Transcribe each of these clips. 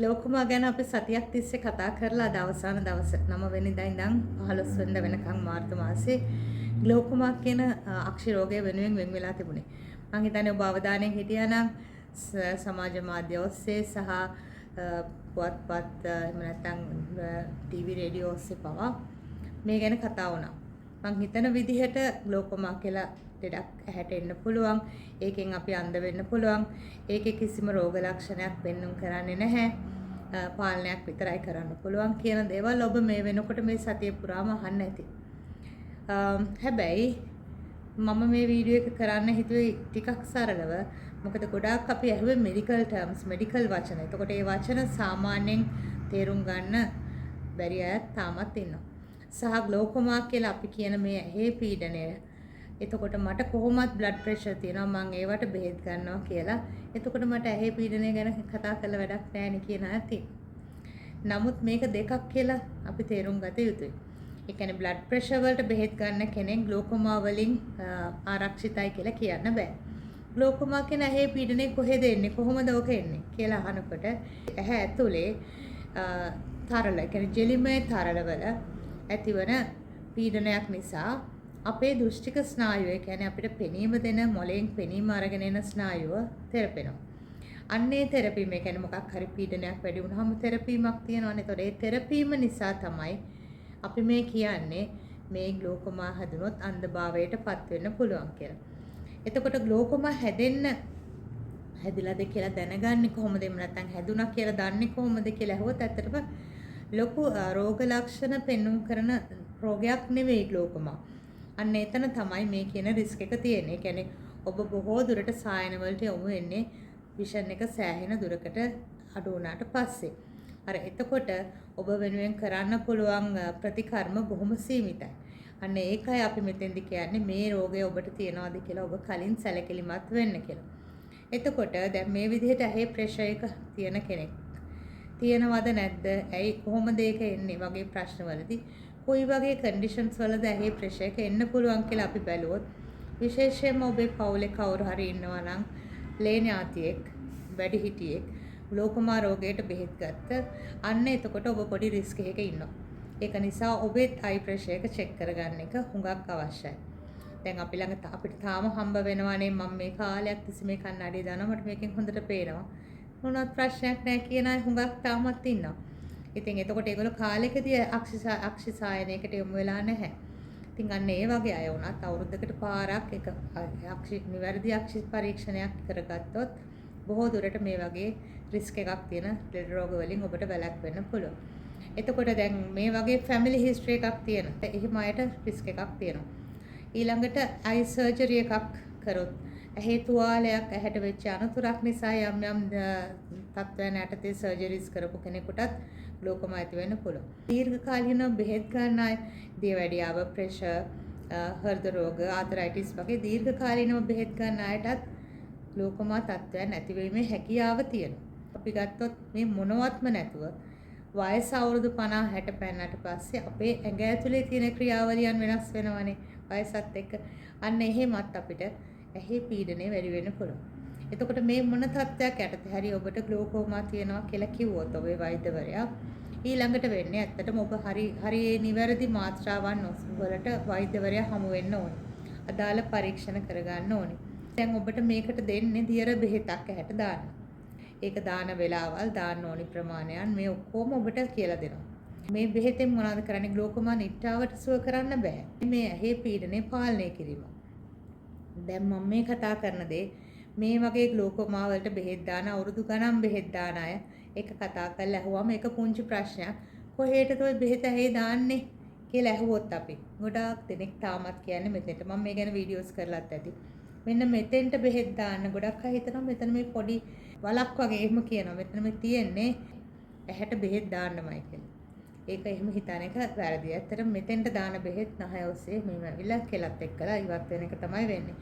ග්ලෝකෝමා ගැන අපි සතියක් තිස්සේ කතා කරලා අද අවසාන දවස 9 වෙනිදා ඉඳන් 15 වෙනිදා වෙනකන් මාර්තු මාසේ ග්ලෝකෝමා කියන අක්ෂි රෝගය වෙනුවෙන් වෙන් වෙලා තිබුණේ. මම හිතන්නේ ඔබ අවධානයෙන් හිටියා නම් සමාජ මාධ්‍ය ඔස්සේ සහ පුවත්පත් එහෙම නැත්නම් ටීවී රේඩියෝ ඔස්සේ පවා මේ ගැන කතා වුණා. මම හිතන විදිහට ග්ලෝකෝමා කියලා ලෙඩක් ඇහැට එන්න පුළුවන්. ඒකෙන් අපි අන්ධ වෙන්න පුළුවන්. ඒකේ කිසිම රෝග ලක්ෂණයක් පෙන්වන්න කරන්නේ නැහැ. පාලනයක් විතරයි කරන්න පුළුවන් කියන දේවල් ඔබ මේ වෙනකොට මේ සතිය පුරාම අහන්න ඇති. හැබැයි මම මේ වීඩියෝ එක කරන්න හිතුවේ ටිකක් සරලව. මොකද ගොඩාක් අපි ඇහුවේ මෙඩිකල් ටර්ම්ස්, මෙඩිකල් වචන. එතකොට ඒ වචන සාමාන්‍යයෙන් තේරුම් ගන්න බැරි අය තාමත් ඉන්නවා. සහ ග්ලෝකෝමා කියලා අපි කියන මේ ඇහි පීඩනය. එතකොට මට කොහොමත් බ්ලඩ් ප්‍රෙෂර් තියෙනවා මම ඒවට බෙහෙත් ගන්නවා කියලා. එතකොට මට ඇහි පීඩනය ගැන කතා කරලා වැඩක් නැහැ නේ කියන ඇති. නමුත් මේක දෙකක් කියලා අපි තේරුම් ගත යුතුයි. ඒ කියන්නේ බ්ලඩ් ප්‍රෙෂර් වලට බෙහෙත් ගන්න කෙනෙක් ග්ලෝකෝමා වලින් ආරක්ෂිතයි කියලා කියන්න බෑ. ග්ලෝකෝමා කියන ඇහි පීඩනය කොහෙද එන්නේ කොහොමද ඔක එන්නේ කියලා අහනකොට ඇහැ ඇතුලේ තරල, ඒ කියන්නේ ජෙලිමය තරලවල ඇතිවන පීඩනයක් නිසා අපේ දෘෂ්ටික ස්නායුව, ඒ කියන්නේ අපිට පෙනීම දෙන මොළයෙන් පෙනීම අරගෙන එන ස්නායුව තෙරපෙනවා. අන්නේ තෙරපීම, ඒ කියන්නේ මොකක් හරි පීඩනයක් වැඩි වුණාම තෙරපීමක් තියෙනවානේ. ඒතකොට ඒ තෙරපීම නිසා තමයි අපි මේ කියන්නේ මේ ග්ලෝකෝමා හැදුනොත් අන්ධභාවයට පත් වෙන්න පුළුවන් කියලා. එතකොට ග්ලෝකෝමා හැදිලාද කියලා දැනගන්නේ කොහොමද? එහෙම නැත්නම් හැදුනා කියලා දන්නේ කොහොමද කියලා අහුවොත් ඇත්තටම ලොකු රෝග ලක්ෂණ පෙන්වුම් කරන රෝගයක් නෙවෙයි ග්ලෝකෝමා. අන්න එතන තමයි මේ කියන රිස්ක් එක තියෙන්නේ. ඒ කියන්නේ ඔබ බොහෝ දුරට සායන වලට යොමු වෙන්නේ විෂන් එක සෑහෙන දුරකට අඩු වුණාට පස්සේ. අර එතකොට ඔබ වෙනුවෙන් කරන්න පුළුවන් ප්‍රතිකර්ම බොහොම සීමිතයි. අන්න ඒකයි අපි මෙතෙන්දි කියන්නේ මේ රෝගය ඔබට තියනවාද කියලා ඔබ කලින් සැලකිලිමත් වෙන්න කියලා. එතකොට දැන් මේ විදිහට ඇහි ප්‍රෙෂර් එක තියෙන කෙනෙක් තියනවද නැද්ද? ඇයි කොහොමද ඒක එන්නේ වගේ ප්‍රශ්නවලදී කොයි වගේ කන්ඩිෂන්ස් වලද ඇහි ප්‍රෙෂර් එක එන්න පුළුවන් කියලා අපි බැලුවොත් විශේෂයෙන්ම ඔබේ පවුලේ කවුරු හරි ඉන්නවා නම් ලේ ඥාතියෙක්, වැඩිහිටියෙක් ග්ලෝකෝමා රෝගයට බෙහෙත් ගත්ත අන්න එතකොට ඔබ පොඩි රිස්ක් එකක ඉන්නවා. ඒක නිසා ඔබේ අයි ප්‍රෙෂර් එක චෙක් කරගන්න එක හුඟක් අවශ්‍යයි. දැන් අපි ළඟ අපිට තාම හම්බ වෙනවානේ මම මේ කාලයක් තිස්සේ මේ කන්නඩිය දානවා මට මේකෙන් හොඳට පේනවා. මොනවත් ප්‍රශ්නයක් නැහැ කියන අය හුඟක් තාමත් ඉන්නවා. ඉතින් එතකොට ඒගොල්ලෝ කාලෙකදී අක්ෂි සායනයකට යොමු වෙලා නැහැ. ඉතින් අන්න ඒ වගේ අය වුණත් අවුරුද්දකට පාරක් එක නිවැරදි අක්ෂි පරීක්ෂණයක් කරගත්තොත් බොහෝ දුරට මේ වගේ රිස්ක් එකක් තියෙන ලෙඩ රෝග වලින් ඔබට වැළැක්වෙන්න පුළුවන්. එතකොට දැන් මේ වගේ ෆැමිලි හිස්ටරි එකක් තියෙන. එහෙම අයට රිස්ක් එකක් තියෙනවා. ඊළඟට අයි සර්ජරි එකක් කරොත් ඇහි තුවාලයක් ඇහැට වෙච්ච අනතුරක් නිසා යම් යම් තත්ත්වයන් යටතේ සර්ජරිස් කරපු කෙනෙකුටත් ග්ලෝකෝමා ඇති වෙන්න පුළුවන්. දීර්ඝකාලීනව බෙහෙත් ගන්න අය, දියවැඩියාව, ප්‍රෙෂර්, හෘද රෝග, ආතරයිටිස් වගේ දීර්ඝකාලීනව බෙහෙත් ගන්න අයටත් ග්ලෝකෝමා තත්ත්වයන් ඇතිවීමේ හැකියාව තියෙනවා. අපි ගත්තොත් මේ මොනවත්ම නැතුව වයස අවුරුදු 50 60 පෑන්නට පස්සේ අපේ ඇඟ ඇතුලේ තියෙන ක්‍රියාවලියන් වෙනස් වෙනවනේ වයසත් එක්ක. අන්න එහෙමත් අපිට ඇහි පීඩනය වැඩි වෙන්න පුළුවන්. එතකොට මේ මොන තත්ත්වයක් යටතේ හරි ඔබට ග්ලෝකෝමා තියෙනවා කියලා කිව්වොත් ඔබේ වෛද්‍යවරයා ඊළඟට වෙන්නේ ඇත්තටම ඔබ හරි නිවැරදි මාත්‍රාවන් වලට වෛද්‍යවරයා හමු වෙන්න ඕනේ. අදාළ පරීක්ෂණ කරගන්න ඕනේ. දැන් ඔබට මේකට දෙන්නේ දියර බෙහෙතක් ඇහැට දාන්න. ඒක දාන වෙලාවල් දාන්න ඕනි ප්‍රමාණයන් මේ ඔක්කොම ඔබට කියලා දෙනවා. මේ බෙහෙතෙන් මොනවද කරන්නේ? ග්ලෝකෝමා නිට්ටාවට සුව කරන්න බෑ. මේ ඇහි පීඩනය පාලනය කිරීම. දැන් මම මේ කතා කරන දේ මේ වගේ ග්ලෝකෝමා වලට බෙහෙත් දාන අවුරුදු ගණන් බෙහෙත් දාන අය ඒක කතා කරලා ඇහුවම ඒක පුංචි ප්‍රශ්නයක්. කොහෙටද ඔය බෙහෙත ඇහි දාන්නේ කියලා ඇහුවොත් අපි ගොඩාක් දෙනෙක් තාමත් කියන්නේ මෙතෙන්ට මම මේ ගැන වීඩියෝස් කරලාත් ඇති. මෙන්න මෙතෙන්ට බෙහෙත් දාන්න ගොඩක් අය හිතනවා මෙතන මේ පොඩි වලක් වගේ එහෙම කියනවා. මෙතන මේ තියෙන්නේ ඇහැට බෙහෙත් දාන්නමයි කියලා. ඒක එහෙම හිතන එක වැරදි. ඇත්තටම මෙතෙන්ට දාන බෙහෙත් නහය ඔස්සේ මෙහෙම ඇවිල්ලා කෙලත් එක්කලා ඉවත් වෙන එක තමයි වෙන්නේ.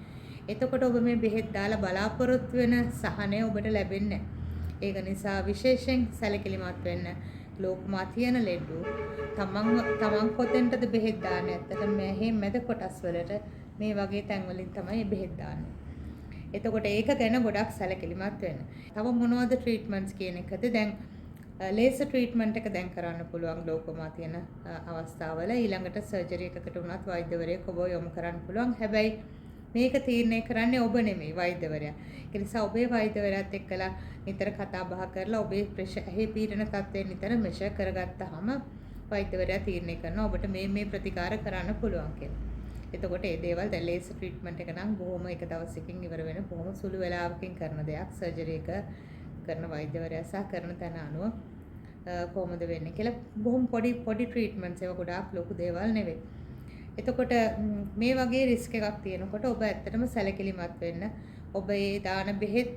එතකොට ඔබ මේ බෙහෙත් දාලා බලාපොරොත්තු වෙන සහනය ඔබට ලැබෙන්නේ නැහැ. ඒක නිසා විශේෂයෙන් සැලකිලිමත් වෙන්න. ග්ලෝකෝමා තියෙන ලෙඩු තමන් කොතෙන්ටද බෙහෙත් දාන්නේ? ඇත්තටම මේ මැද කොටස් වලට මේ වගේ තැන් වලින් තමයි බෙහෙත් දාන්නේ. එතකොට ඒක ගැන ගොඩක් සැලකිලිමත් වෙන්න. තව මොනවද ට්‍රීට්මන්ට්ස් කියන එකද දැන් ලේසර් ට්‍රීට්මන්ට් එක දැන් කරන්න පුළුවන් ග්ලෝකෝමා තියෙන අවස්ථාවල. ඊළඟට සර්ජරි එකකට වුණත් වෛද්‍යවරයෙක් ඔබව යොමු කරන්න පුළුවන්. හැබැයි මේක තීරණය කරන්නේ ඔබ නෙමෙයි වෛද්‍යවරයා. ඒ නිසා ඔබේ වෛද්‍යවරයාත් එක්කලා නිතර කතා බහ කරලා ඔබේ ඇහි පීඩන තත්ත්වය නිතර මෙෂර් කරගත්තාම වෛද්‍යවරයා තීරණය කරනවා ඔබට මේ ප්‍රතිකාර කරන්න පුළුවන් කියලා. එතකොට මේ දේවල් දැන් ලේසර් ට්‍රීට්මන්ට් එක නම් බොහොම එක දවසකින් ඉවර වෙන බොහොම සුළු වෙලාවකින් කරන දෙයක්. සර්ජරි එක කරන වෛද්‍යවරයා සහ කරන තැන අනුව කොහොමද වෙන්නේ කියලා බොහොම පොඩි ට්‍රීට්මන්ට්ස් ඒවා ගොඩාක් ලොකු දේවල් නෙවෙයි. එතකොට මේ වගේ රිස්ක් එකක් තියෙනකොට ඔබ ඇත්තටම සැලකිලිමත් වෙන්න. ඔබ ඒ දාන බෙහෙත්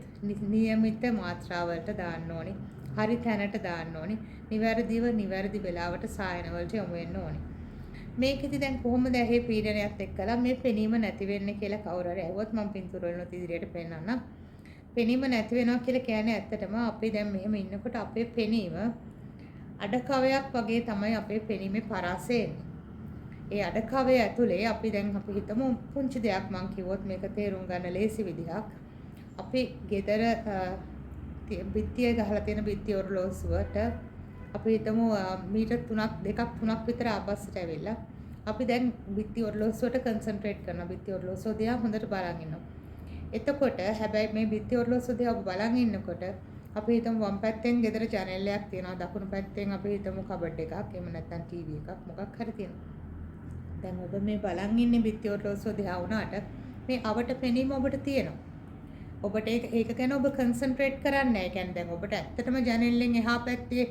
නියමිත මාත්‍රාවලට දාන්න ඕනි. හරි තැනට දාන්න ඕනි. නිවැරදි වෙලාවට සායන වලට යොමු වෙන්න ඕනි. මේකෙදි දැන් කොහොමද ඇහි පීඩනයත් එක්කලා මේ පෙනීම නැති වෙන්නේ කියලා කවුරු හරි ඇහුවොත් මම පින්තූර වලින් ඉදිරියට පෙන්නන්නම්. පෙනීම නැති වෙනවා කියලා කියන්නේ ඇත්තටම අපි දැන් මෙහෙම ඉන්නකොට අපේ පෙනීම අඩකවයක් වගේ තමයි අපේ පෙනීමේ පරාසය එන්නේ. ඒ අඩකවය ඇතුලේ අපි හිතමු පුංචි දෙයක් මං කිව්වොත් මේක තේරුම් ගන්න ලේසි විදිහක්. අපි ගෙදර බිත්තිය ගහලා තියෙන බිත්ති ඔරලෝසුවට අපි හිතමු මීටර් 2-3ක් විතර ආපස්සට ඇවිල්ලා අපි දැන් බිත්ති ඔරලෝසුවට කන්සන්ට්‍රේට් කරනවා. බිත්ති ඔරලෝසුව දිහා හොඳට බලන් ඉන්නවා. එතකොට හැබැයි මේ බිත්ති ඔරලෝසුව දිහා ඔබ බලන් ඉන්නකොට අපි හිතමු වම් පැත්තෙන් ගෙදර ජනෙලයක් තියෙනවා. දකුණු පැත්තෙන් අපි හිතමු කබඩ් එකක්, එහෙම නැත්නම් ටීවී එකක් මොකක් හරි තියෙනවා. දැන් ඔබ මේ බලන් ඉන්නේ බිත්ති ඔරලෝසුව දිහා වුණාට මේ අවට පෙනීම ඔබට තියෙනවා. ඔබට ඒක ගැන ඔබ කන්සන්ට්‍රේට් කරන්නේ නැහැ. ඒ කියන්නේ දැන් ඔබට ඇත්තටම ජනෙලෙන් එහා පැත්තේ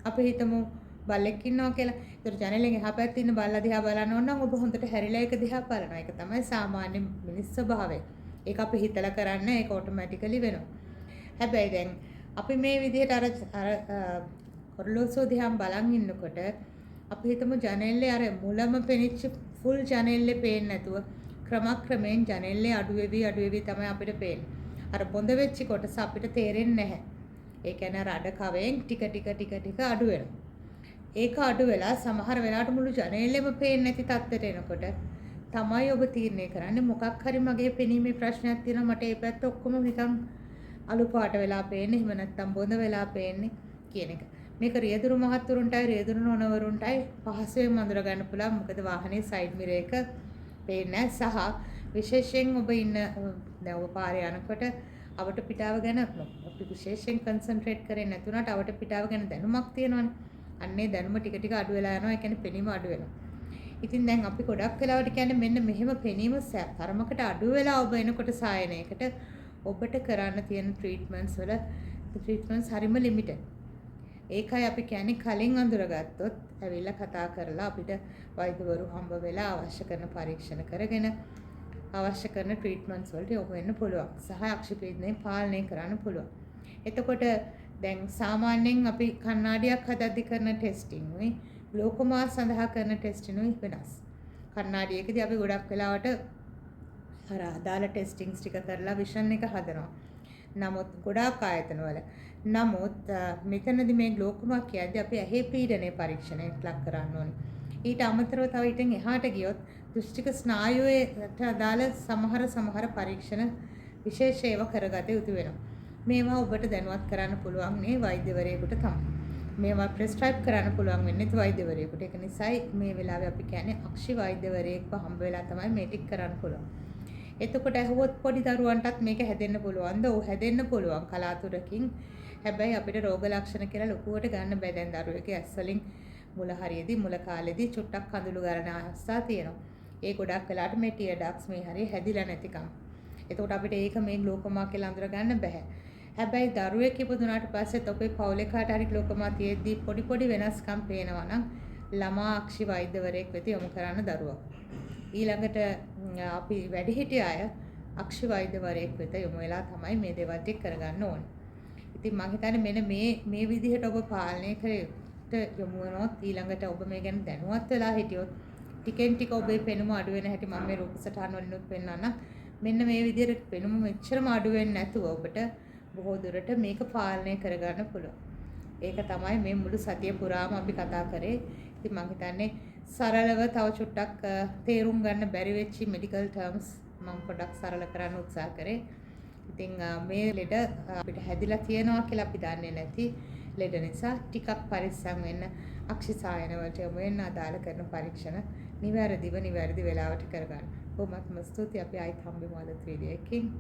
අපි හිතමු බල්ලෙක් ඉන්නවා කියලා. ඒතර ජනෙලෙන් එහා පැත්තේ ඉන්න බල්ලා දිහා බලන්න ඕන නම් ඔබ හොඳට හැරිලා ඒක දිහා බලනවා. ඒක තමයි සාමාන්‍ය මිනිස් ස්වභාවය. ඒක අපි හිතලා කරන්නේ ඒක ඔටෝමැටිකලි වෙනවා. හැබැයි දැන් අපි මේ විදිහට අර ඔරලෝසුව දිහා බලන් ඉන්නකොට අපි හිතමු ජනෙල්ලේ අර මුලම පෙනිච්ච ෆුල් ජනෙල්ලේ පේන්නේ නැතුව ක්‍රමක්‍රමයෙන් ජනෙල්ලේ අඩු වෙවි තමයි අපිට පේන්නේ. අර බොඳ වෙච්ච කොටස අපිට තේරෙන්නේ නැහැ. ඒ කියන්නේ අර අඩ කවෙන් ටික අඩු වෙනවා. ඒක අඩු වෙලා සමහර වෙලාවට මුළු ජනෙල්ලෙම පේන්නේ නැති තත්ත්වයට එනකොට තමයි ඔබ තීරණය කරන්නේ මොකක් හරි මගේ පෙනීමේ ප්‍රශ්නයක් තියෙනවා මට ඒ පැත්ත ඔක්කොම නිකන් අලු පාට වෙලා පේන්නේ එහෙම නැත්නම් බොඳ වෙලා පේන්නේ කියන එක. මේක රියදුරු මහත්තුරුන්ටයි රියදුරු නෝනවරුන්ටයි පහසුවෙන් අඳුර ගන්න පුළුවන්. මොකද වාහනේ සයිඩ් මිරර් එක පේන්නේ සහ විශේෂයෙන් ඔබ ඉන්න දැන් ඔබ පාරේ යනකොට අවට පිටාව ගැන අපි විශේෂයෙන් කන්සන්ට්‍රේට් කරේ නැතුණාට අවට පිටාව ගැන දැනුමක් තියෙනවනේ. අන්නේ දැනුම ටික අඩු වෙලා යනවා. ඒ කියන්නේ පෙනීම අඩු වෙනවා. ඉතින් දැන් අපි ගොඩක් වෙලාවට කියන්නේ මෙන්න මෙහෙම පෙනීම තරමකට අඩු වෙලා ඔබ එනකොට සායනයකට ඔබට කරන්න තියෙන ට්‍රීට්මන්ට්ස් හරිම ලිමිටඩ්. ඒකයි අපි කියන්නේ කලින් අඳුරගත්තොත් ඇවිල්ලා කතා කරලා අපිට වෛද්‍යවරු හම්බ වෙලා අවශ්‍ය කරන පරීක්ෂණ කරගෙන අවශ්‍ය කරන ට්‍රීට්මන්ට්ස් වලට යොමු වෙන්න පුළුවන්. සහ අක්ෂිපීඩනය පාලනය කරන්න පුළුවන්. එතකොට දැන් සාමාන්‍යයෙන් අපි කණ්ණාඩියක් හදද්දි කරන ටෙස්ටිං උයි ග්ලෝකෝමා සඳහා කරන ටෙස්ටිං උයි වෙනස්. කණ්ණාඩියකදී අපි ගොඩක් වෙලාවට අර අදාළ ටෙස්ටිංස් ටික කරලා විෂන් එක හදනවා. නමුත් ගොඩාක් ආයතනවල මෙතනදී මේ ග්ලෝකෝමා කියද්දී අපි ඇහි පීඩනයේ පරීක්ෂණයක් ලක් කරන්න ඕනේ. ඊට අමතරව තව ඊටෙන් එහාට ගියොත් දෘෂ්ටික ස්නායුවේට අදාළ සමහර පරීක්ෂණ විශේෂ ඒවා කරගත යුතු වෙනවා. මේවා ඔබට දැනුවත් කරන්න පුළුවන් මේ වෛද්‍යවරයෙකුට තමයි. මේවා ප්‍රෙස්ක්‍රයිබ් කරන්න පුළුවන් වෙන්නේ වෛද්‍යවරයෙකුට. ඒක නිසායි මේ වෙලාවේ අපි කියන්නේ අක්ෂි වෛද්‍යවරයෙක්ව හම්බ වෙලා තමයි මේ ටික කරන්න පුළුවන්. එතකොට ඇහුවොත් පොඩි දරුවන්ටත් මේක හැදෙන්න පුළුවන්ද? ඔව් හැදෙන්න පුළුවන් කලාතුරකින්. හැබැයි අපිට රෝග ලක්ෂණ කියලා ලොකුවට ගන්න බෑ. දැන් දරුවෙක්ගේ ඇස් වලින් මුල හරියේදී මුල කාලේදී චුට්ටක් කඳුළු ගන්න අවස්ථා තියෙනවා. ඒ ගොඩක් වෙලාට මේ ටියර් ඩක්ස් මේ හරිය හැදිලා නැතිකම. එතකොට අපිට ඒක මේ ග්ලෝකෝමා කියලා අඳුර ගන්න බෑ. හැබැයි දරුවෙක් ඉපදුනාට පස්සෙත් ඔබේ පවුලේ කාට හරි ග්ලෝකෝමා තියෙද්දී පොඩි වෙනස්කම් පේනවා නම් ළමා අක්ෂි වෛද්‍යවරයෙක් වෙත යොමු කරන්න දරුවා. ඊළඟට අපි වැඩිහිටි අය අක්ෂි වෛද්‍යවරයෙක් වෙත යොමු වෙලා තමයි මේ දේවල් ටික කරගන්න ඕනේ. ඉතින් මම හිතන්නේ මෙන්න මේ විදිහට ඔබ පාලනය කරේට යොමු වුණොත් ඊළඟට ඔබ මේ ගැන දැනුවත් වෙලා හිටියොත් ටිකෙන් ටික ඔබේ පෙනුම අඩු වෙන හැටි මම මේ රූප සටහන් වලිනුත් පෙන්නන්නම්. මෙන්න මේ විදිහට පෙනුම මෙච්චරම අඩු වෙන්නේ නැතුව ඔබට බොහෝ දුරට මේක පාලනය කරගන්න පුළුවන්. ඒක තමයි මේ මුළු සතිය පුරාම අපි කතා කරේ. ඉතින් මම හිතන්නේ සරලව තව චුට්ටක් තේරුම් ගන්න බැරි වෙච්ච මෙඩිකල් ටර්ම්ස් මම පොඩ්ඩක් සරල කරන්න උත්සාහ කරේ. ඉතින් මේ ලෙඩ අපිට හැදිලා තියෙනවා කියලා අපි දන්නේ නැති ලෙඩ නිසා ටිකක් පරිස්සම් වෙන්න අක්ෂිසායන වලට යොමු වෙන්න අදාළ කරන පරීක්ෂණ නිවැරදි වෙලාවට කරගන්න. බොහොමත්ම ස්තුතියි අපි ආයිත් හම්බෙමු අලුත් වීඩියෝ එකකින්.